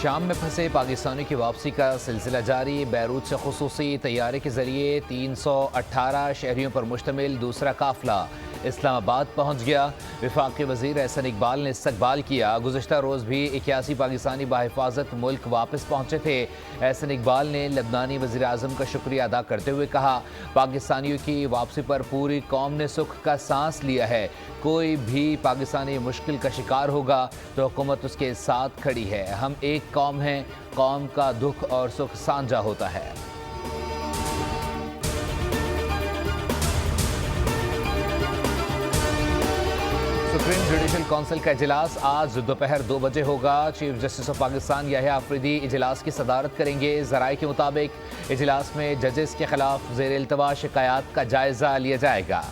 शाम में फंसे पाकिस्तानियों की वापसी का सिलसिला जारी। बैरूत से खुसूसी तैयारे के जरिए 318 शहरियों पर मुश्तमिल दूसरा काफिला इस्लामाबाद पहुंच गया। वफाकी वजीर एहसन इकबाल ने इस्तकबाल किया। गुज़श्ता रोज़ भी 81 पाकिस्तानी बाहिफाजत मुल्क वापस पहुंचे थे। एहसन इकबाल ने लबनानी वज़ीर आज़म का शुक्रिया अदा करते हुए कहा, पाकिस्तानियों की वापसी पर पूरी कौम ने सुख का सांस लिया है। कोई भी पाकिस्तानी मुश्किल का शिकार होगा तो हुकूमत उसके साथ खड़ी है। हम एक कौम हैं, कौम का दुख और सुख साझा होता है। सुप्रीम जुडिशल काउंसिल का इजलास आज दोपहर 2 बजे होगा। Chief justice of Pakistan Yahya Afridi इजलास की सदारत करेंगे। ज़राए के मुताबिक इजलास में जजेस के खिलाफ ज़ेर इल्तवा शिकायत का जायजा लिया जाएगा।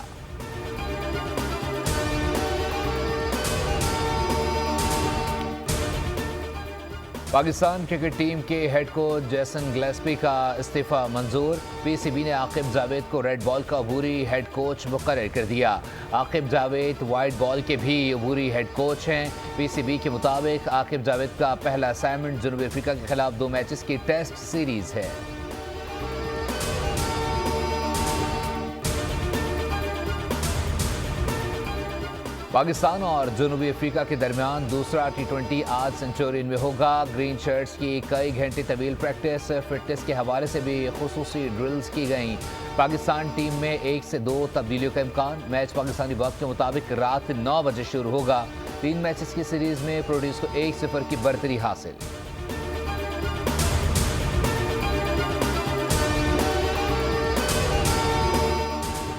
पाकिस्तान क्रिकेट टीम के हेड कोच जेसन गिलेस्पी का इस्तीफा मंजूर। पीसीबी ने आकिब जावेद को रेड बॉल का अबूरी हेड कोच मुकर्रर कर दिया। आकिब जावेद वाइट बॉल के भी अबूरी हेड कोच हैं। पीसीबी के मुताबिक आकिब जावेद का पहला असाइनमेंट जनूबी अफ्रीका के खिलाफ 2 मैचेस की टेस्ट सीरीज है। पाकिस्तान और जनूबी अफ्रीका के दरमियान दूसरा T20 आज सेंचुरियन में होगा। ग्रीन शर्ट्स की कई घंटे तवील प्रैक्टिस, फिटनेस के हवाले से भी खुसूसी ड्रिल्स की गई। पाकिस्तान टीम में 1 से 2 तब्दीलियों का इम्कान। मैच पाकिस्तानी वक्त के मुताबिक रात 9 बजे शुरू होगा। 3 मैचेस की सीरीज में प्रोड्यूस को 1-0 की बरतरी हासिल।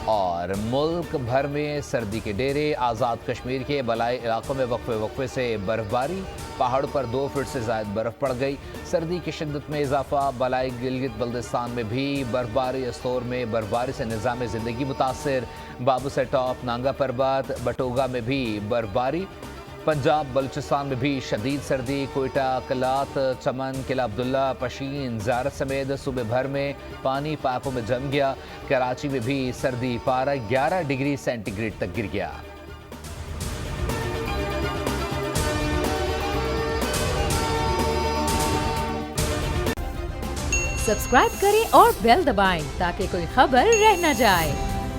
और मुल्क भर में सर्दी के डेरे। आज़ाद कश्मीर के बलाई इलाकों में वक्फे से बर्फबारी। पहाड़ों पर 2 फीट से ज़ायद बर्फ़ पड़ गई। सर्दी की शिद्दत में इजाफा। बलाई गिलगित बल्दिस्तान में भी बर्फबारी। अस्तोर में बर्फबारी से निज़ाम ज़िंदगी मुतासर। बाबू से टॉप नांगा पर्वत बटोगा में भी बर्फबारी। पंजाब बलूचिस्तान में भी शदीद सर्दी। कोयटा, कलात, चमन, किला अब्दुल्ला, पशीन, ज़ारत समेत सूबे भर में पानी पाइपों में जम गया। कराची में भी सर्दी, पारा 11 डिग्री सेंटीग्रेड तक गिर गया। सब्सक्राइब करें और बेल दबाएं ताकि कोई खबर रह न जाए।